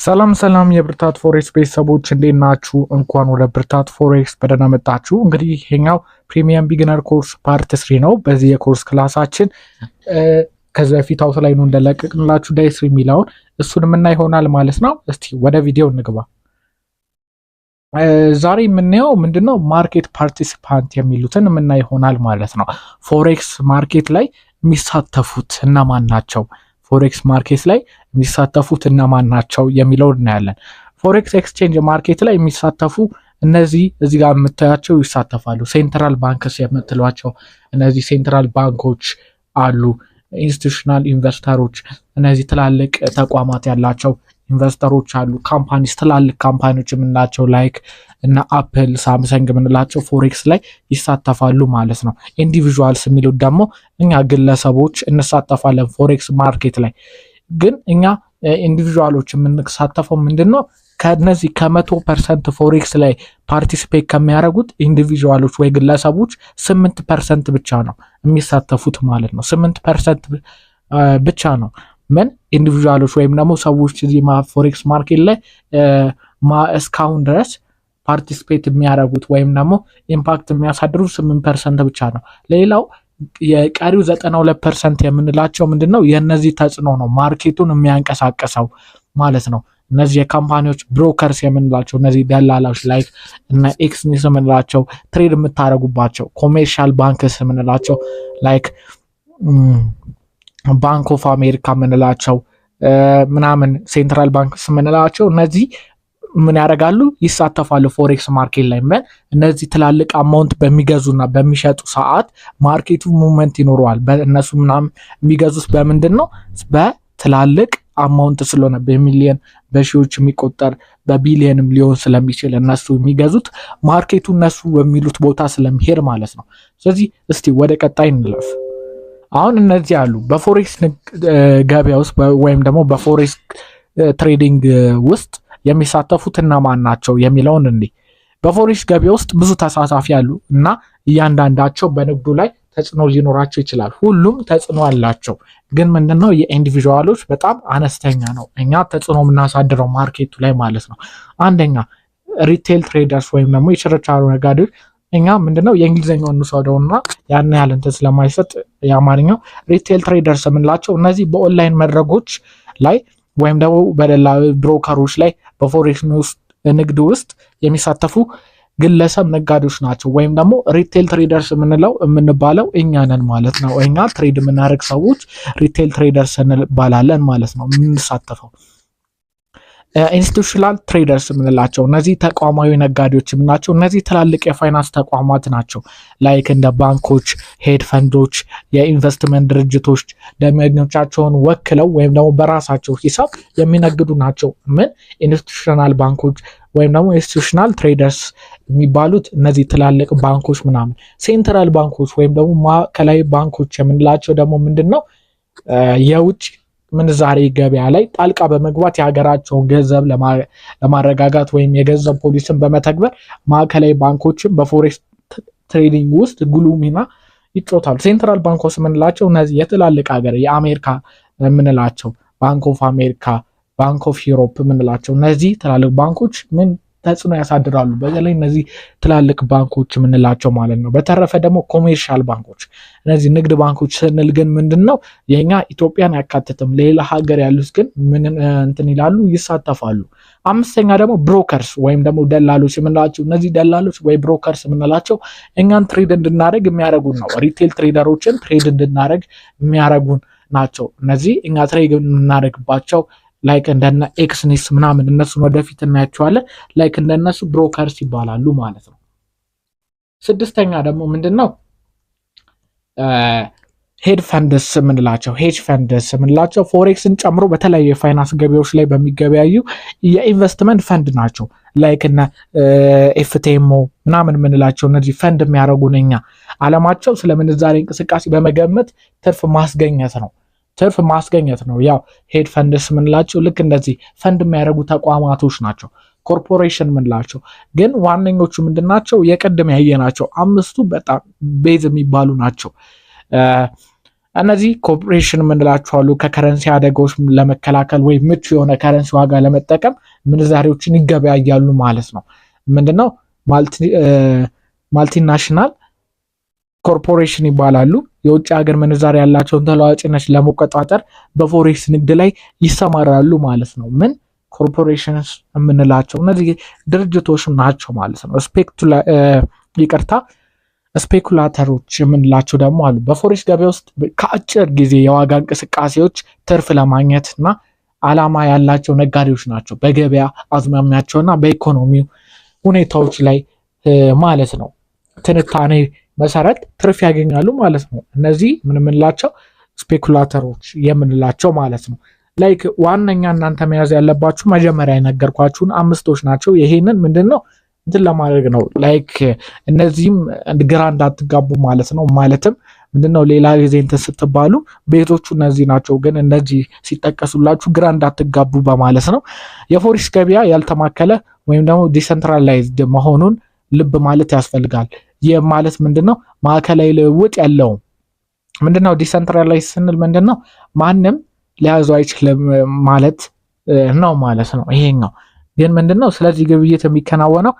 ሰላም ሰላም የብርታት ፎሬክስ ቤተሰቦች እንዴት ናችሁ? እንኳን ወደ ብርታት ፎሬክስ በደህና መጣችሁ። እንግዲህ ይሄኛው ፕሪሚየም ቢግነር ኮርስ ፓርት 3 ነው። በዚህ የኮርስ ክላሳችን ከዚህ በፊት አውትላይኑ ላይ ነው እንደለቀቅንላችሁ ዳይስ የሚለውን እሱን የምናይ ይሆናል ማለት ነው። እስቲ ወደ ቪዲዮ እንግባ። ዛሬ የምናየው ምንድነው ማርኬት ፓርቲሲፓንት የሚሉትን የምናይ ይሆናል ማለት ነው። ፎሬክስ ማርኬት ላይ የሚሳተፉት እነማን ናቸው? ፎሬክስ ማርኬት ላይ የሚሳተፉት እነማን ናቸው የሚለው እናያለን። ፎሬክስ ኤክስቼንጅ ማርኬት ላይ የሚሳተፉ እነዚህ እዚህ ጋር የምታያቸው ይሳተፋሉ። ሴንትራል ባንክስ የምትሏቸው እነዚህ ሴንትራል ባንኮች አሉ። ኢንስቲቱሽናል ኢንቨስተሮች፣ እነዚህ ትላልቅ ተቋማት ያላቸው ኢንቨስተሮች አሉ። ካምፓኒስ፣ ትላልቅ ካምፓኒዎች የምንላቸው ላይክ እና አፕል፣ ሳምሰንግ የምንላቸው ፎሬክስ ላይ ይሳተፋሉ ማለት ነው። ኢንዲቪዥዋልስ የሚሉት ደግሞ እኛ ግለሰቦች እንሳተፋለን ፎሬክስ ማርኬት ላይ። ግን እኛ ኢንዲቪዥዋሎች የምንሳተፈው ምንድን ነው? ከነዚህ ከ100% ፎሬክስ ላይ ፓርቲሲፔት ከሚያደርጉት ኢንዲቪዥዋሎች ወይ ግለሰቦች 8% ብቻ ነው የሚሳተፉት ማለት ነው። 8% ብቻ ነው ምን ኢንዲቪዥዋሎች ወይም ደግሞ ሰዎች እዚህ ፎሬክስ ማርኬት ላይ እስካሁን ድረስ ፓርቲሲፔት የሚያደርጉት ወይም ደግሞ ኢምፓክት የሚያሳድሩት 8% ብቻ ነው። ሌላው የቀሪው 92% የምንላቸው ምንድን ነው? የእነዚህ ተጽዕኖ ነው ማርኬቱን የሚያንቀሳቀሰው ማለት ነው። እነዚህ የካምፓኒዎች ብሮከርስ የምንላቸው እነዚህ ደላላዎች ላይ እና ኤክስኒስ የምንላቸው ትሬድ የምታደርጉባቸው፣ ኮሜርሻል ባንክስ የምንላቸው ላይክ ባንክ ኦፍ አሜሪካ የምንላቸው ምናምን ሴንትራል ባንክስ የምንላቸው እነዚህ ምን ያደርጋሉ? ይሳተፋሉ ፎሬክስ ማርኬት ላይ። እነዚህ ትላልቅ አማውንት በሚገዙና በሚሸጡ ሰዓት ማርኬቱ ሙቭመንት ይኖረዋል። በእነሱ ምናምን የሚገዙት በምንድን ነው? በትላልቅ አማውንት ስለሆነ በሚሊየን በሺዎች የሚቆጠር በቢሊየንም ሊሆን ስለሚችል እነሱ የሚገዙት ማርኬቱ እነሱ በሚሉት ቦታ ስለሚሄድ ማለት ነው። ስለዚህ እስቲ ወደ ቀጣይ እንለፍ። አሁን እነዚህ አሉ በፎሬክስ ገበያ ውስጥ ወይም ደግሞ በፎሬክስ ትሬዲንግ ውስጥ የሚሳተፉት እነማን ናቸው የሚለውን እንዲህ። በፎሬክስ ገበያ ውስጥ ብዙ ተሳታፊ አሉ እና እያንዳንዳቸው በንግዱ ላይ ተጽዕኖ ሊኖራቸው ይችላል። ሁሉም ተጽዕኖ አላቸው፣ ግን ምንድነው የኢንዲቪዥዋሎች በጣም አነስተኛ ነው። እኛ ተጽዕኖ የምናሳድረው ማርኬቱ ላይ ማለት ነው። አንደኛ ሪቴል ትሬደርስ ወይም ደግሞ የችርቻሮ ነጋዴዎች። እኛ ምንድነው የእንግሊዝኛው እንውሰደውና ያን ያህል እንትን ስለማይሰጥ የአማርኛው ሪቴል ትሬደርስ የምንላቸው እነዚህ በኦንላይን መድረኮች ላይ ወይም ደግሞ በደላ ብሮከሮች ላይ በፎሬክስ ንግድ ውስጥ የሚሳተፉ ግለሰብ ነጋዴዎች ናቸው። ወይም ደግሞ ሪቴል ትሬደርስ የምንባለው እኛ ነን ማለት ነው። እኛ ትሬድ የምናደርግ ሰዎች ሪቴል ትሬደርስ እንባላለን ማለት ነው የምንሳተፈው። ኢንስቲቱሽናል ትሬደርስ የምንላቸው እነዚህ ተቋማዊ ነጋዴዎች የምናቸው እነዚህ ትላልቅ የፋይናንስ ተቋማት ናቸው። ላይክ እንደ ባንኮች፣ ሄድ ፈንዶች፣ የኢንቨስትመንት ድርጅቶች ደንበኞቻቸውን ወክለው ወይም ደግሞ በራሳቸው ሂሳብ የሚነግዱ ናቸው። ምን ኢንስቲቱሽናል ባንኮች ወይም ደግሞ ኢንስቲቱሽናል ትሬደርስ የሚባሉት እነዚህ ትላልቅ ባንኮች ምናምን። ሴንትራል ባንኮች ወይም ደግሞ ማዕከላዊ ባንኮች የምንላቸው ደግሞ ምንድን ነው? የውጭ ምንዛሬ ገበያ ላይ ጣልቃ በመግባት የሀገራቸውን ገንዘብ ለማረጋጋት ወይም የገንዘብ ፖሊሲን በመተግበር ማዕከላዊ ባንኮችን በፎሬክስ ትሬዲንግ ውስጥ ጉልህ ሚና ይጫወታሉ። ሴንትራል ባንኮች የምንላቸው እነዚህ የትላልቅ ሀገር የአሜሪካ የምንላቸው ባንክ ኦፍ አሜሪካ፣ ባንክ ኦፍ ዩሮፕ የምንላቸው እነዚህ ትላልቅ ባንኮች ምን ተጽዕኖ ያሳድራሉ? በተለይ እነዚህ ትላልቅ ባንኮች የምንላቸው ማለት ነው። በተረፈ ደግሞ ኮሜርሻል ባንኮች፣ እነዚህ ንግድ ባንኮች ስንል ግን ምንድን ነው የኛ ኢትዮጵያን ያካትትም ሌላ ሀገር ያሉት ግን ምን እንትን ይላሉ? ይሳተፋሉ። አምስተኛ ደግሞ ብሮከርስ ወይም ደግሞ ደላሎች የምንላቸው እነዚህ ደላሎች ወይ ብሮከርስ የምንላቸው እኛን ትሬድ እንድናደርግ የሚያደርጉን ነው። ሪቴል ትሬደሮችን ትሬድ እንድናደርግ የሚያደርጉን ናቸው። እነዚህ እኛ ትሬድ የምናደርግባቸው ላይክ እንደነ ኤክስኒስ ምናምን እነሱን ወደፊት እናያቸዋለን። ላይክ እንደነሱ ብሮከርስ ይባላሉ ማለት ነው። ስድስተኛ ደግሞ ምንድነው ሄድ ፈንድስ የምንላቸው ሄጅ ፈንድስ የምንላቸው ፎሬክስን ጨምሮ በተለያዩ የፋይናንስ ገበያዎች ላይ በሚገበያዩ የኢንቨስትመንት ፈንድ ናቸው። ላይክ እና ኤፍቲኤምኦ ምናምን የምንላቸው እነዚህ ፈንድ የሚያደርጉን እኛ አለማቸው ስለምንዛሬ እንቅስቃሴ በመገመት ትርፍ ማስገኘት ነው። ያው ሄድ ፈንድስ የምንላቸው ልክ እንደዚህ ፈንድ የሚያደርጉ ተቋማቶች ናቸው። ኮርፖሬሽን የምንላቸው ግን ዋነኞቹ ምንድናቸው? የቀደም ያየናቸው አምስቱ በጣም ቤዝ የሚባሉ ናቸው። እነዚህ ኮርፖሬሽን የምንላቸው አሉ። ከከረንሲ አደጋዎች ለመከላከል ወይም ምቹ የሆነ ከረንሲ ዋጋ ለመጠቀም ምንዛሬዎችን ይገበያያሉ ማለት ነው። ምንድነው ማልቲናሽናል ኮርፖሬሽን ይባላሉ። የውጭ ሀገር ምንዛሬ ያላቸውን ተለዋዋጭነት ለመቆጣጠር በፎሬክስ ንግድ ላይ ይሰማራሉ ማለት ነው። ምን ኮርፖሬሽንስ የምንላቸው እነዚህ ድርጅቶች ናቸው ማለት ነው። ስፔኩላተሮች የምንላቸው ደግሞ አሉ። በፎሬክስ ገበያ ውስጥ ከአጭር ጊዜ የዋጋ እንቅስቃሴዎች ትርፍ ለማግኘት እና አላማ ያላቸው ነጋዴዎች ናቸው። በገበያ አዝማሚያቸውና በኢኮኖሚው ሁኔታዎች ላይ ማለት ነው ትንታኔ መሰረት ትርፍ ያገኛሉ ማለት ነው። እነዚህ ምን የምንላቸው ስፔኩላተሮች የምንላቸው ማለት ነው። ላይክ ዋነኛ እናንተ መያዝ ያለባችሁ መጀመሪያ የነገርኳችሁን አምስቶች ናቸው። ይሄንን ምንድነው እንትን ለማድረግ ነው። ላይክ እነዚህም ግራ እንዳትጋቡ ማለት ነው። ማለትም ምንድነው ሌላ ጊዜ እንትን ስትባሉ ቤቶቹ እነዚህ ናቸው ግን እነዚህ ሲጠቀሱላችሁ ግራ እንዳትጋቡ በማለት ነው። የፎሬክስ ገበያ ያልተማከለ ወይም ደግሞ ዲሰንትራላይዝድ መሆኑን ልብ ማለት ያስፈልጋል። ይህ ማለት ምንድነው ማዕከላዊ ልውውጥ የለውም። ምንድነው ዲሰንትራላይዝ ስንል ምንድነው ማንም ሊያዘው አይችልም ማለት ነው ማለት ነው። ይሄኛው ግን ምንድነው ስለዚህ ግብይት የሚከናወነው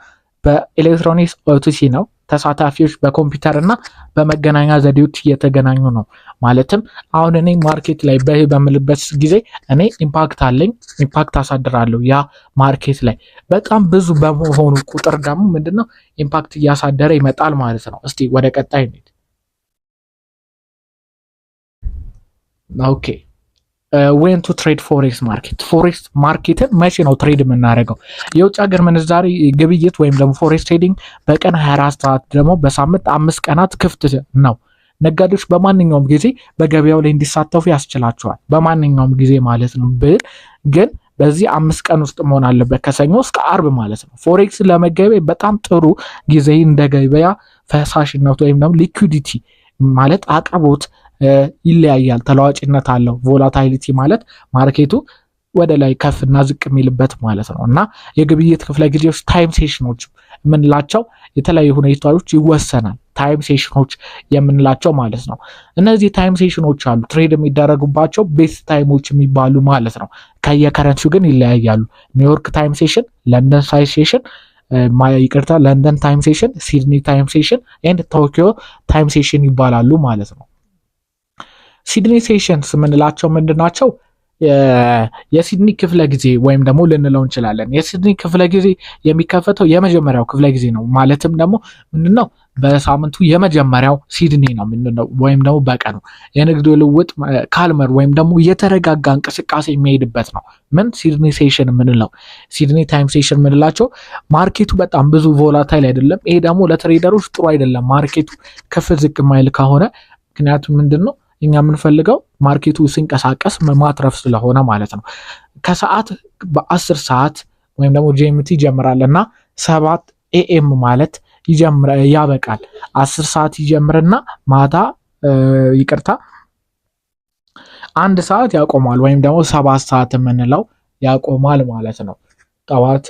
በኤሌክትሮኒክስ ኦቲሲ ነው። ተሳታፊዎች በኮምፒውተር እና በመገናኛ ዘዴዎች እየተገናኙ ነው። ማለትም አሁን እኔ ማርኬት ላይ በምልበት ጊዜ እኔ ኢምፓክት አሳድራለሁ። ያ ማርኬት ላይ በጣም ብዙ በመሆኑ ቁጥር ደግሞ ምንድነው ኢምፓክት እያሳደረ ይመጣል ማለት ነው። እስቲ ወደ ቀጣይ እንሂድ። ኦኬ ዌን ቱ ትሬድ ፎሬክስ ማርኬት። ፎሬክስ ማርኬትን መቼ ነው ትሬድ የምናደርገው? የውጭ ሀገር ምንዛሪ ግብይት ወይም ደግሞ ፎሬክስ ትሬዲንግ በቀን 24 ሰዓት ደግሞ በሳምንት 5 ቀናት ክፍት ነው። ነጋዴዎች በማንኛውም ጊዜ በገበያው ላይ እንዲሳተፉ ያስችላቸዋል። በማንኛውም ጊዜ ማለት ነው። ግን በዚህ 5 ቀን ውስጥ መሆን አለበት፣ ከሰኞ እስከ አርብ ማለት ነው። ፎሬክስ ለመገበያ በጣም ጥሩ ጊዜ እንደ ገበያ ፈሳሽነቱ ወይም ደግሞ ሊኩዊዲቲ ማለት አቅርቦት ይለያያል። ተለዋጭነት አለው። ቮላታይሊቲ ማለት ማርኬቱ ወደ ላይ ከፍና ዝቅ የሚልበት ማለት ነው። እና የግብይት ክፍለ ጊዜዎች ታይም ሴሽኖች የምንላቸው የተለያዩ ሁኔታዎች ይወሰናል። ታይም ሴሽኖች የምንላቸው ማለት ነው። እነዚህ ታይም ሴሽኖች አሉ ትሬድ የሚደረጉባቸው ቤስት ታይሞች የሚባሉ ማለት ነው። ከየከረንሲው ግን ይለያያሉ። ኒውዮርክ ታይም ሴሽን፣ ለንደን ሳይ ሴሽን ለንደን ታይም ሴሽን፣ ሲድኒ ታይም ሴሽን ኤንድ ቶኪዮ ታይም ሴሽን ይባላሉ ማለት ነው። ሲድኒ ሴሽንስ የምንላቸው ምንድናቸው? የሲድኒ ክፍለ ጊዜ ወይም ደግሞ ልንለው እንችላለን። የሲድኒ ክፍለ ጊዜ የሚከፈተው የመጀመሪያው ክፍለ ጊዜ ነው። ማለትም ደግሞ ምንድነው በሳምንቱ የመጀመሪያው ሲድኒ ነው ምንድነው ወይም ደግሞ በቀኑ የንግድ ልውውጥ ካልመር ወይም ደግሞ የተረጋጋ እንቅስቃሴ የሚሄድበት ነው። ምን ሲድኒ ሴሽን የምንለው ሲድኒ ታይም ሴሽን የምንላቸው ማርኬቱ በጣም ብዙ ቮላታይል አይደለም። ይሄ ደግሞ ለትሬደሮች ጥሩ አይደለም። ማርኬቱ ከፍ ዝቅ ማይል ከሆነ ምክንያቱም ምንድነው እኛ የምንፈልገው ማርኬቱ ሲንቀሳቀስ ማትረፍ ስለሆነ ማለት ነው። ከሰዓት በ10 ሰዓት ወይም ደግሞ ጂኤምቲ ይጀምራል እና 7 ኤኤም ማለት ያበቃል። 10 ሰዓት ይጀምርና ማታ 1 ሰዓት ያቆማል ወይም ደግሞ 7 ሰዓት የምንለው ያቆማል ማለት ነው። ጠዋት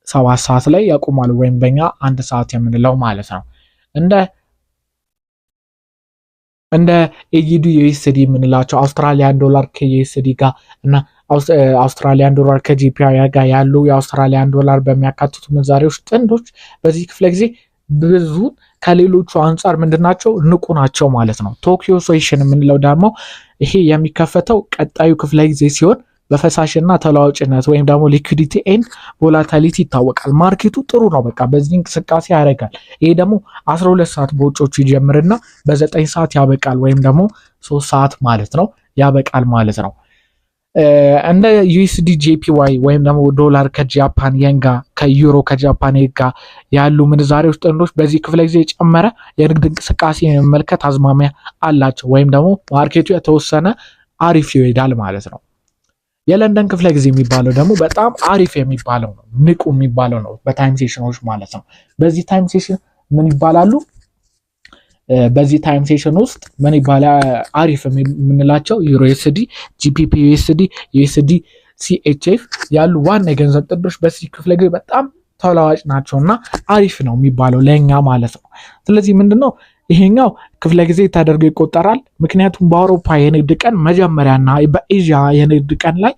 7 ሰዓት ላይ ያቆማል ወይም በእኛ 1 ሰዓት የምንለው ማለት ነው። እንደ ኤጂዲ ዩኤስዲ የምንላቸው አውስትራሊያን ዶላር ከዩኤስዲ ጋር እና አውስትራሊያን ዶላር ከጂፒአይ ጋር ያሉ የአውስትራሊያን ዶላር በሚያካትቱ ምንዛሬዎች ጥንዶች በዚህ ክፍለ ጊዜ ብዙ ከሌሎቹ አንጻር ምንድናቸው ንቁ ናቸው ማለት ነው። ቶኪዮ ሴሽን የምንለው ደግሞ ይሄ የሚከፈተው ቀጣዩ ክፍለ ጊዜ ሲሆን በፈሳሽና ተለዋዋጭነት ወይም ደግሞ ሊኩዊዲቲ ኤንድ ቮላታሊቲ ይታወቃል። ማርኬቱ ጥሩ ነው፣ በቃ በዚህ እንቅስቃሴ ያደርጋል። ይሄ ደግሞ 12 ሰዓት በውጮቹ ይጀምርና በ9 ሰዓት ያበቃል ወይም ደግሞ 3 ሰዓት ማለት ነው ያበቃል ማለት ነው። እንደ ዩኤስዲ ጄፒዋይ ወይም ደግሞ ዶላር ከጃፓን የን ጋር ከዩሮ ከጃፓን የን ጋር ያሉ ምንዛሬዎች ጥንዶች በዚህ ክፍለ ጊዜ የጨመረ የንግድ እንቅስቃሴ የመመልከት አዝማሚያ አላቸው ወይም ደግሞ ማርኬቱ የተወሰነ አሪፍ ይሄዳል ማለት ነው። የለንደን ክፍለ ጊዜ የሚባለው ደግሞ በጣም አሪፍ የሚባለው ነው፣ ንቁ የሚባለው ነው በታይም ሴሽኖች ማለት ነው። በዚህ ታይም ሴሽን ምን ይባላሉ? በዚህ ታይም ሴሽን ውስጥ ምን ይባላል? አሪፍ የምንላቸው ዩሮ ዩኤስዲ፣ ጂፒፒ ዩኤስዲ፣ ዩኤስዲ ሲኤችኤፍ ያሉ ዋና የገንዘብ ጥንዶች በዚህ ክፍለ ጊዜ በጣም ተለዋዋጭ ናቸውና አሪፍ ነው የሚባለው ለኛ ማለት ነው። ስለዚህ ምንድነው ይሄኛው ክፍለ ጊዜ ተደርጎ ይቆጠራል። ምክንያቱም በአውሮፓ የንግድ ቀን መጀመሪያና በኤዥያ የንግድ ቀን ላይ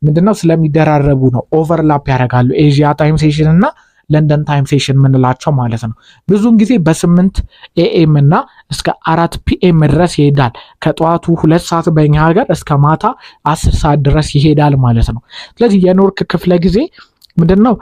ምንድነው ስለሚደራረቡ ነው። ኦቨርላፕ ያደርጋሉ። ኤዥያ ታይም ሴሽን እና ለንደን ታይም ሴሽን የምንላቸው ማለት ነው። ብዙውን ጊዜ በ8 ኤኤም እና እስከ 4 ፒኤም ድረስ ይሄዳል። ከጠዋቱ 2 ሰዓት በእኛ ሀገር እስከ ማታ 10 ሰዓት ድረስ ይሄዳል ማለት ነው። ስለዚህ የኒውዮርክ ክፍለ ጊዜ ምንድነው?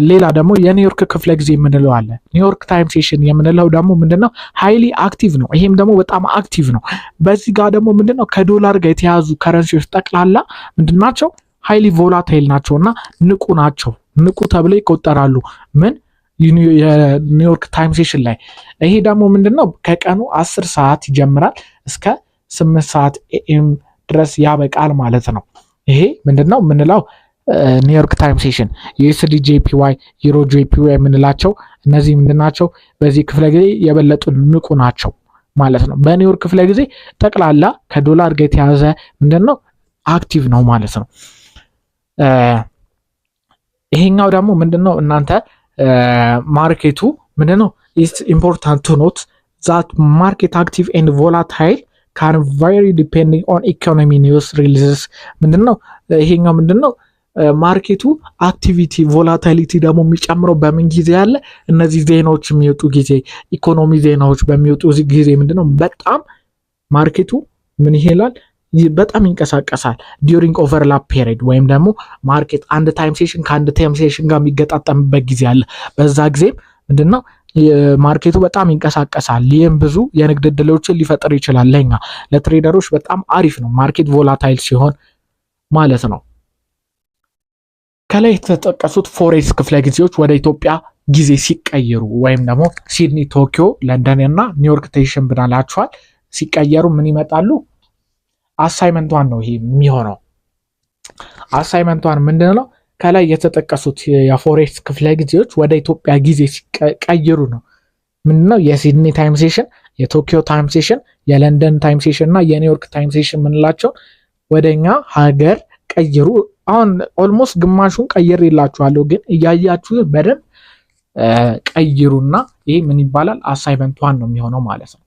ሌላ ደግሞ የኒውዮርክ ክፍለ ጊዜ የምንለው አለ። ኒውዮርክ ታይም ሴሽን የምንለው ደግሞ ምንድነው? ሃይሊ አክቲቭ ነው። ይሄም ደግሞ በጣም አክቲቭ ነው። በዚህ ጋር ደግሞ ምንድነው? ከዶላር ጋር የተያዙ ከረንሲዎች ጠቅላላ ምንድናቸው? ሃይሊ ቮላታይል ናቸውና ንቁ ናቸው። ንቁ ተብለው ይቆጠራሉ። ምን የኒውዮርክ ታይም ሴሽን ላይ። ይሄ ደግሞ ምንድነው? ከቀኑ 10 ሰዓት ይጀምራል እስከ 8 ሰዓት ኤኤም ድረስ ያበቃል ማለት ነው። ይሄ ምንድነው የምንለው? ኒውዮርክ ታይም ሴሽን። ዩኤስዲ ጄፒዋይ፣ ዩሮ ጄፒዋይ የምንላቸው እነዚህ ምንድናቸው? በዚህ ክፍለ ጊዜ የበለጡ ንቁ ናቸው ማለት ነው። በኒውዮርክ ክፍለ ጊዜ ጠቅላላ ከዶላር ጋር የተያዘ ምንድነው? አክቲቭ ነው ማለት ነው። ይሄኛው ደግሞ ምንድነው? እናንተ ማርኬቱ ምንድነው? ኢትስ ኢምፖርታንት ቱ ኖት ዛት ማርኬት አክቲቭ ኤንድ ቮላታይል ካን ቫሪ ዲፔንዲንግ ኦን ኢኮኖሚ ኒውስ ሪሊዝስ። ምንድነው? ይሄኛው ምንድነው? ማርኬቱ አክቲቪቲ ቮላታይሊቲ ደግሞ የሚጨምረው በምን ጊዜ ያለ? እነዚህ ዜናዎች የሚወጡ ጊዜ፣ ኢኮኖሚ ዜናዎች በሚወጡ ጊዜ ምንድነው? በጣም ማርኬቱ ምን ይሄላል? በጣም ይንቀሳቀሳል። ዲዩሪንግ ኦቨርላፕ ፔሪድ ወይም ደግሞ ማርኬት አንድ ታይም ሴሽን ከአንድ ታይም ሴሽን ጋር የሚገጣጠምበት ጊዜ አለ። በዛ ጊዜም ምንድነው ማርኬቱ በጣም ይንቀሳቀሳል። ይህም ብዙ የንግድ ዕድሎችን ሊፈጥር ይችላል። ለኛ ለትሬደሮች በጣም አሪፍ ነው ማርኬት ቮላታይል ሲሆን ማለት ነው። ከላይ የተጠቀሱት ፎሬክስ ክፍለ ጊዜዎች ወደ ኢትዮጵያ ጊዜ ሲቀየሩ ወይም ደግሞ ሲድኒ፣ ቶኪዮ፣ ለንደን እና ኒውዮርክ ቴሽን ብናላቸዋል ሲቀየሩ ምን ይመጣሉ? አሳይመንቷን ነው ይሄ የሚሆነው። አሳይመንቷን ምንድነው? ከላይ የተጠቀሱት የፎሬክስ ክፍለ ጊዜዎች ወደ ኢትዮጵያ ጊዜ ሲቀየሩ ነው ምንድነው? የሲድኒ ታይም ሴሽን፣ የቶኪዮ ታይም ሴሽን፣ የለንደን ታይም ሴሽን እና የኒውዮርክ ታይም ሴሽን የምንላቸው ወደኛ ሀገር ቀይሩ። አሁን ኦልሞስት ግማሹን ቀይር ይላችኋለሁ፣ ግን እያያችሁ በደንብ ቀይሩና ይሄ ምን ይባላል? አሳይመንቷን ነው የሚሆነው ማለት ነው።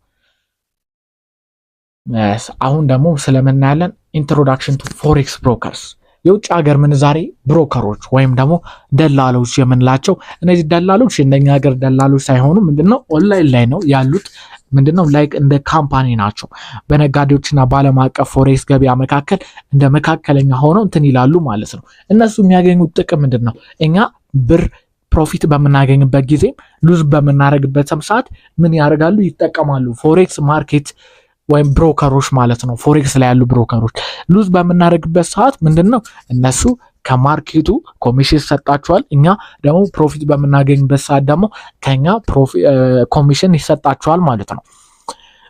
አሁን ደግሞ ስለምናያለን ኢንትሮዳክሽን ቱ ፎሬክስ ብሮከርስ። የውጭ ሀገር ምንዛሬ ብሮከሮች ወይም ደግሞ ደላሎች የምንላቸው እነዚህ ደላሎች እንደኛ ሀገር ደላሎች ሳይሆኑ ምንድነው ኦንላይን ላይ ነው ያሉት። ምንድነው ላይክ እንደ ካምፓኒ ናቸው። በነጋዴዎችና በዓለም አቀፍ ፎሬክስ ገበያ መካከል እንደ መካከለኛ ሆነው እንትን ይላሉ ማለት ነው። እነሱ የሚያገኙት ጥቅም ምንድነው? እኛ ብር ፕሮፊት በምናገኝበት ጊዜም ሉዝ በምናደርግበትም ሰዓት ምን ያደርጋሉ? ይጠቀማሉ። ፎሬክስ ማርኬት ወይም ብሮከሮች ማለት ነው። ፎሬክስ ላይ ያሉ ብሮከሮች ሉዝ በምናደርግበት ሰዓት ምንድነው እነሱ ከማርኬቱ ኮሚሽን ይሰጣቸዋል። እኛ ደግሞ ፕሮፊት በምናገኝበት ሰዓት ደግሞ ከኛ ኮሚሽን ይሰጣቸዋል ማለት ነው።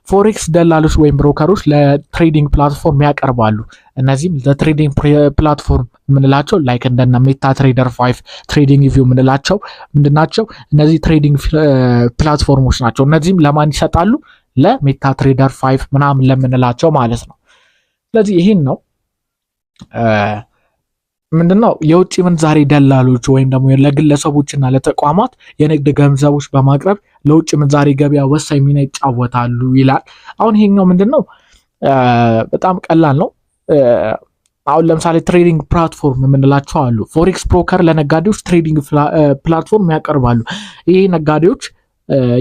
ፎሬክስ ደላሎች ወይም ብሮከሮች ለትሬዲንግ ፕላትፎርም ያቀርባሉ። እነዚህም ለትሬዲንግ ፕላትፎርም የምንላቸው ላይክ እንደነ ሜታ ትሬደር 5 ትሬዲንግ ቪው የምንላቸው ምንድናቸው? እነዚህ ትሬዲንግ ፕላትፎርሞች ናቸው። እነዚህም ለማን ይሰጣሉ? ለሜታ ትሬደር 5 ምናምን ለምንላቸው ማለት ነው። ስለዚህ ይህን ነው ምንድነው የውጭ ምንዛሬ ደላሎች ወይም ደግሞ ለግለሰቦችና ለተቋማት የንግድ ገንዘቦች በማቅረብ ለውጭ ምንዛሬ ገበያ ወሳኝ ሚና ይጫወታሉ ይላል። አሁን ይሄኛው ምንድነው በጣም ቀላል ነው። አሁን ለምሳሌ ትሬዲንግ ፕላትፎርም የምንላቸው አሉ። ፎሬክስ ብሮከር ለነጋዴዎች ትሬዲንግ ፕላትፎርም ያቀርባሉ። ይሄ ነጋዴዎች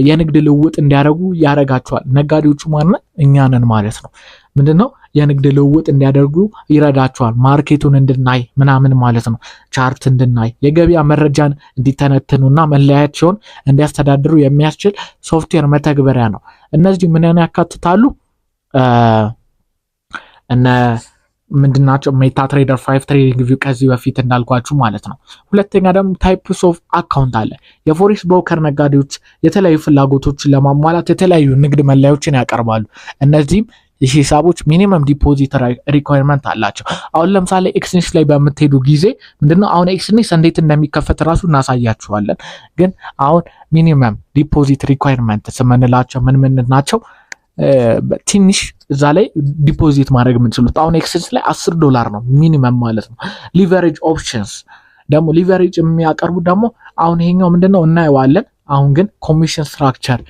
የንግድ ልውውጥ እንዲያደርጉ ያደርጋቸዋል። ነጋዴዎቹ ማለት እኛ ነን ማለት ነው። ምንድነው የንግድ ልውውጥ እንዲያደርጉ ይረዳቸዋል። ማርኬቱን እንድናይ ምናምን ማለት ነው። ቻርት እንድናይ፣ የገበያ መረጃን እንዲተነትኑና መለያቸውን እንዲያስተዳድሩ የሚያስችል ሶፍትዌር መተግበሪያ ነው። እነዚህ ምን ያካትታሉ? እነ ምንድናቸው? ሜታ ትሬደር 5 ትሬዲንግ ቪው ከዚህ በፊት እንዳልኳችሁ ማለት ነው። ሁለተኛ ደግሞ ታይፕስ ኦፍ አካውንት አለ። የፎሬክስ ብሮከር ነጋዴዎች የተለያዩ ፍላጎቶችን ለማሟላት የተለያዩ ንግድ መለያዎችን ያቀርባሉ። እነዚህም ሂሳቦች ሚኒመም ዲፖዚት ሪኳየርመንት አላቸው። አሁን ለምሳሌ ኤክስቼንጅ ላይ በምትሄዱ ጊዜ ምንድነው አሁን ኤክስቼንጅ እንዴት እንደሚከፈት ራሱ እናሳያችኋለን። ግን አሁን ሚኒመም ዲፖዚት ሪኳየርመንት ስምንላቸው ምን ናቸው? ትንሽ እዛ ላይ ዲፖዚት ማድረግ የምንችሉት አሁን ኤክስቼንጅ ላይ $10 ነው ሚኒመም ማለት ነው። ሊቨሬጅ ኦፕሽንስ ደግሞ ሊቨሬጅ የሚያቀርቡ ደግሞ አሁን ይሄኛው ምንድነው እናየዋለን። አሁን ግን ኮሚሽን ስትራክቸር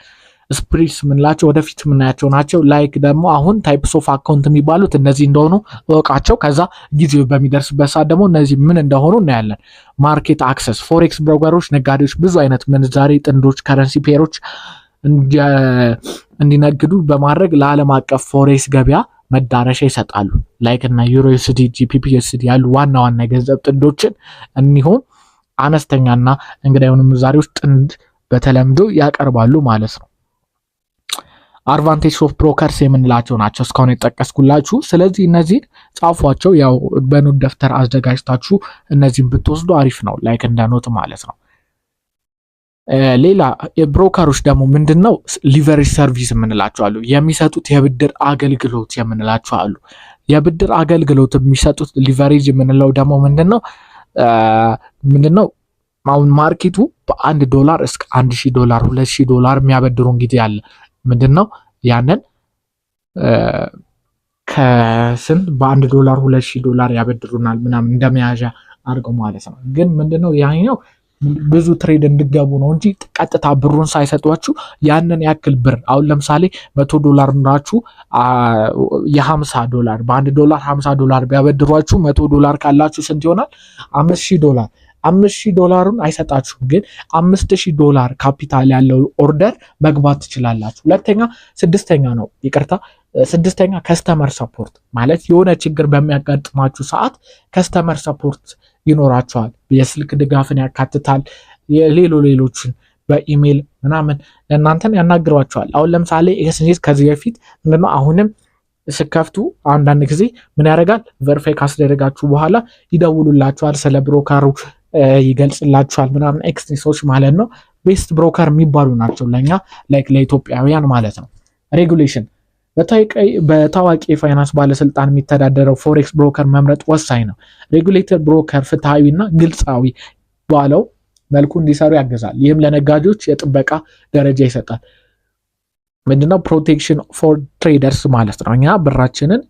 ስፕሪትስ የምንላቸው ወደፊት የምናያቸው ናቸው። ላይክ ደግሞ አሁን ታይፕስ ኦፍ አካውንት የሚባሉት እነዚህ እንደሆኑ እወቃቸው። ከዛ ጊዜው በሚደርስበት ሰዓት ደግሞ እነዚህ ምን እንደሆኑ እናያለን። ማርኬት አክሰስ ፎሬክስ ብሮከሮች ነጋዴዎች ብዙ አይነት ምንዛሬ ጥንዶች ከረንሲ ፔሮች እንዲነግዱ በማድረግ ለዓለም አቀፍ ፎሬክስ ገበያ መዳረሻ ይሰጣሉ። ላይክ እና ዩሮዩኤስዲ ጂፒፒ ዩኤስዲ ያሉ ዋና ዋና የገንዘብ ጥንዶችን እንዲሁም አነስተኛና እንግዳ የሆኑ ምንዛሬዎች ጥንድ በተለምዶ ያቀርባሉ ማለት ነው። አድቫንቴጅ ኦፍ ብሮከርስ የምንላቸው ናቸው እስካሁን የጠቀስኩላችሁ። ስለዚህ እነዚህን ጻፏቸው። ያው በኖት ደፍተር አዘጋጅታችሁ እነዚህን ብትወስዱ አሪፍ ነው፣ ላይክ እንደ ኖት ማለት ነው። ሌላ የብሮከሮች ደግሞ ምንድነው ሊቨሬጅ ሰርቪስ የምንላቸው አሉ። የሚሰጡት የብድር አገልግሎት የምንላቸው አሉ። የብድር አገልግሎት የሚሰጡት ሊቨሬጅ የምንለው ደግሞ ምንድነው አሁን ማርኬቱ $1 እስከ $1000 $2000 የሚያበድሩን ጊዜ አለ። ምንድነው ያንን ከስንት $1 $2000 ያበድሩናል ምናምን እንደመያዣ አድርገው ማለት ነው። ግን ምንድነው ያኛው ብዙ ትሬድ እንድገቡ ነው እንጂ ቀጥታ ብሩን ሳይሰጧችሁ ያንን ያክል ብር አሁን ለምሳሌ $100 ኖራችሁ $50 $1 $50 ቢያበድሯችሁ $100 ካላችሁ ስንት ይሆናል? $5000 $5000ን አይሰጣችሁም፣ ግን $5000 ካፒታል ያለው ኦርደር መግባት ትችላላችሁ። ስድስተኛ ከስተመር ሰፖርት ማለት የሆነ ችግር በሚያጋጥማችሁ ሰዓት ከስተመር ሰፖርት ይኖራቸዋል። የስልክ ድጋፍን ያካትታል። ሌሎችን በኢሜል ምናምን ለእናንተን ያናግሯቸዋል። አሁን ለምሳሌ ኤክስቼንጅ ከዚህ በፊት ምንድነው አሁንም ስከፍቱ አንዳንድ ጊዜ ምን ያደርጋል? ቨሪፋይ ካስደረጋችሁ በኋላ ይደውሉላችኋል፣ ስለ ብሮከሩ ይገልጽላችኋል ምናምን። ኤክስቼንጆች ማለት ነው ቤስት ብሮከር የሚባሉ ናቸው ለኛ ላይክ ለኢትዮጵያውያን ማለት ነው። ሬጉሌሽን በታዋቂ የፋይናንስ ባለስልጣን የሚተዳደረው ፎሬክስ ብሮከር መምረጥ ወሳኝ ነው። ሬጉሌተር ብሮከር ፍትሐዊና ግልጻዊ ባለው መልኩ እንዲሰሩ ያግዛል። ይህም ለነጋዴዎች የጥበቃ ደረጃ ይሰጣል። ምንድነው ፕሮቴክሽን ፎር ትሬደርስ ማለት ነው። እኛ ብራችንን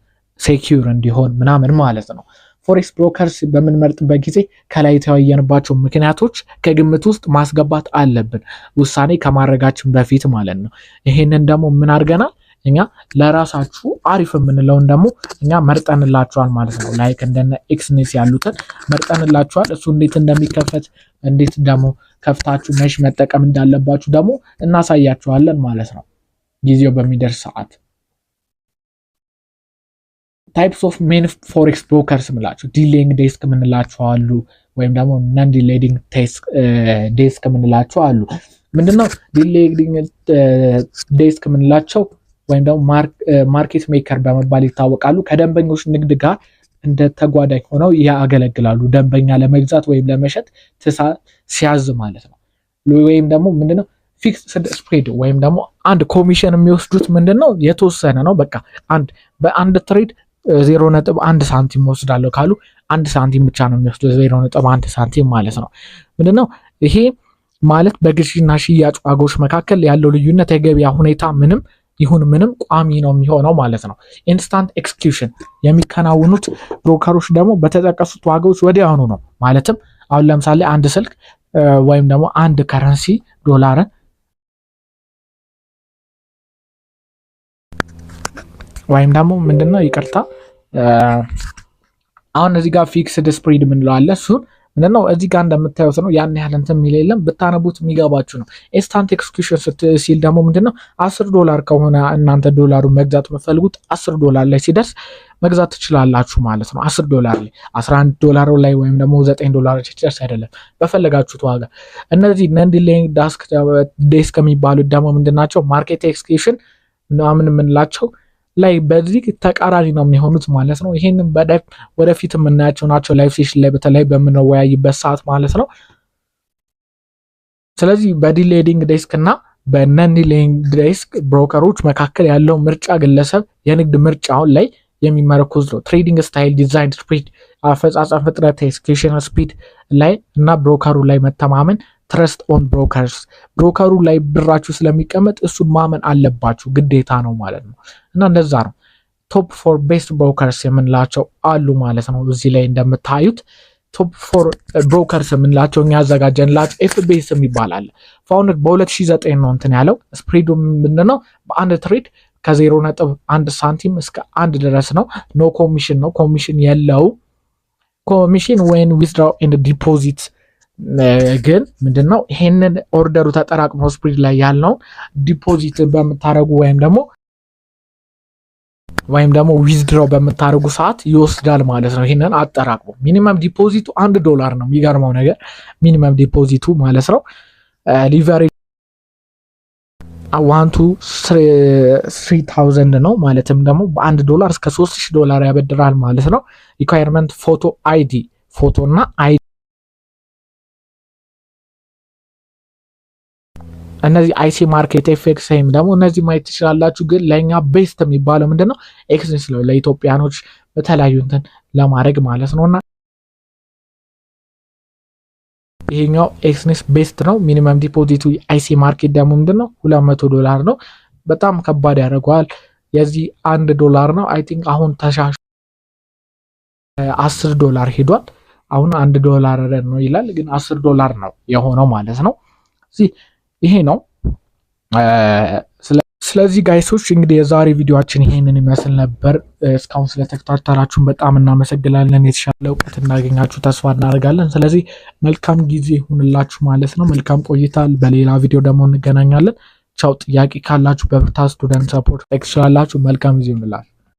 ሴኪዩር እንዲሆን ምናምን ማለት ነው። ፎሬክስ ብሮከርስ በምንመርጥበት ጊዜ ከላይ የተወያየንባቸው ምክንያቶች ከግምት ውስጥ ማስገባት አለብን፣ ውሳኔ ከማድረጋችን በፊት ማለት ነው። ይሄንን ደግሞ ምን አድርገናል እኛ ለራሳችሁ አሪፍ የምንለውን ደግሞ እኛ መርጠንላችኋል ማለት ነው። ላይክ እንደነ ኤክስኔስ ያሉትን መርጠንላችኋል። እሱ እንዴት እንደሚከፈት እንዴት ደግሞ ከፍታችሁ መሽ መጠቀም እንዳለባችሁ ደግሞ እናሳያችኋለን ማለት ነው ጊዜው በሚደርስ ሰዓት። ታይፕስ ኦፍ ሜን ፎሬክስ ብሮከርስ ምላችሁ ዲሌይንግ ዴስክ የምንላቸው አሉ፣ ወይም ደግሞ ነን ዲሌይንግ ዴስክ የምንላቸው አሉ። ምንድነው ዲሌይንግ ዴስክ የምንላቸው? ወይም ደግሞ ማርኬት ሜከር በመባል ይታወቃሉ። ከደንበኞች ንግድ ጋር እንደ ተጓዳኝ ሆነው ያገለግላሉ። ደንበኛ ለመግዛት ወይም ለመሸጥ ሲያዝ ማለት ነው። ወይም ደግሞ ምንድነው ፊክስድ ስፕሬድ ወይም ደግሞ አንድ ኮሚሽን የሚወስዱት ምንድነው የተወሰነ ነው። በቃ በአንድ ትሬድ 0.1 ሳንቲም ወስዳለሁ ካሉ 1 ሳንቲም ብቻ ነው የሚወስዱት፣ 0.1 ሳንቲም ማለት ነው። ምንድነው ይሄ ማለት በግዢና ሽያጭ ዋጋዎች መካከል ያለው ልዩነት የገበያ ሁኔታ ምንም ቋሚ ነው የሚሆነው ማለት ነው። ኢንስታንት ኤክስኪዩሽን የሚከናውኑት ብሮከሮች ደግሞ በተጠቀሱት ዋጋዎች ወዲያውኑ ነው። ማለትም አሁን ለምሳሌ አንድ ስልክ ወይም ደግሞ አንድ ከረንሲ ዶላርን ወይም ደግሞ ምንድነው ይቅርታ አሁን እዚህ ጋር ፊክስድ ስፕሪድ ምንለው አለ። እሱን ምንድነው እዚህ ጋር እንደምታዩት ነው። ያን ያህል እንትን የሚል የለም፣ ብታነቡት የሚገባችሁ ነው። ኢንስታንት ኤክስኪዩሽን ሲል ደግሞ ምንድነው $10 ከሆነ እናንተ ዶላሩን መግዛት የምትፈልጉት $10 ላይ ሲደርስ መግዛት ትችላላችሁ ማለት ነው። $10 ላይ $11 ላይ ወይም ደግሞ $9 ሲደርስ አይደለም፣ በፈለጋችሁት ዋጋ። እነዚህ ነን ዲሌይንግ ዴስክ የሚባሉት ደግሞ ምንድናቸው? ማርኬት ኤክስኪዩሽን ምናምን የምንላቸው ላይ በዚህ ተቃራኒ ነው የሚሆኑት ማለት ነው። ይሄንን ወደፊት የምናያቸው ናቸው ላይቭ ሴሽን ላይ በተለይ በምንወያይበት ሰዓት ማለት ነው። ስለዚህ በዲሌይንግ ዴስክ እና በነን ዲሌይንግ ዴስክ ብሮከሮች መካከል ያለው ምርጫ ግለሰብ የንግድ ምርጫውን ላይ የሚመረኮዝ ነው። ትሬዲንግ ስታይል፣ ዲዛይን፣ ስፒድ፣ አፈጻጸም ፍጥነት፣ ኤክስኪዩሽን ስፒድ ላይ እና ብሮከሩ ላይ መተማመን ትረስት ኦን ብሮከርስ ብሮከሩ ላይ ብራችሁ ስለሚቀመጥ እሱን ማመን አለባችሁ፣ ግዴታ ነው ማለት ነው። እና እንደዛ ነው። ቶፕ ፎር ቤስት ብሮከርስ የምንላቸው አሉ ማለት ነው። እዚህ ላይ እንደምታዩት ቶፕ 4 ብሮከርስ የምንላቸው እኛ ያዘጋጀንላቸው ኤፍቢኤስ የሚባላል ፋውንድ በ2009 ነው እንትን ያለው። ስፕሪዱ ምንድነው? በአንድ ትሬድ ከ0.1 ሳንቲም እስከ 1 ድረስ ነው። ኖ ኮሚሽን ነው። ኮሚሽን የለው። ኮሚሽን ወይን ዊዝድራው ኤንድ ዲፖዚት ግን ምንድነው? ይሄንን ኦርደሩ ተጠራቅሞ ስፕሪድ ላይ ያልነው ዲፖዚት በምታረጉ ወይም ደግሞ ዊዝድራው በምታደርጉ ሰዓት ይወስዳል ማለት ነው። ይሄንን አጠራቅሙ። ሚኒመም ዲፖዚቱ $1 ነው። የሚገርመው ነገር ሚኒመም ዲፖዚቱ ማለት ነው። ሊቨሬጅ 1 to 3000 ነው። ማለትም ደግሞ $1 እስከ $3000 ያበድራል ማለት ነው። ሪኳየርመንት ፎቶ አይዲ፣ ፎቶ እና አይዲ እነዚህ አይሲ ማርኬት ኤፌክስ ወይም ደግሞ እነዚህ ማየት ትችላላችሁ። ግን ለኛ ቤስት የሚባለው ምንድነው? ኤክስኔስ ነው። ለኢትዮጵያኖች በተለያዩ እንትን ለማድረግ ማለት ነውና ይሄኛው ኤክስኔስ ቤስት ነው። ሚኒመም ዲፖዚቱ አይሲ ማርኬት ደግሞ ምንድነው? $200 ነው። በጣም ከባድ ያደርገዋል። የዚህ $1 ነው። አይ ቲንክ አሁን ተሻሽ $10 ሄዷል። አሁን $1 ነው ይላል፣ ግን $10 ነው የሆነው ማለት ነው። ይሄ ነው። ስለዚህ ጋይሶች እንግዲህ የዛሬ ቪዲዮአችን ይሄንን ይመስል ነበር። እስካሁን ስለተከታተላችሁን በጣም እናመሰግናለን። የተሻለ እውቀት እንዳገኛችሁ ተስፋ እናደርጋለን። ስለዚህ መልካም ጊዜ ይሁንላችሁ ማለት ነው። መልካም ቆይታ። በሌላ ቪዲዮ ደግሞ እንገናኛለን። ቻው። ጥያቄ ካላችሁ በብርታ ስቱደንት ሰፖርት ትችላላችሁ። መልካም ጊዜ ይሁንላችሁ።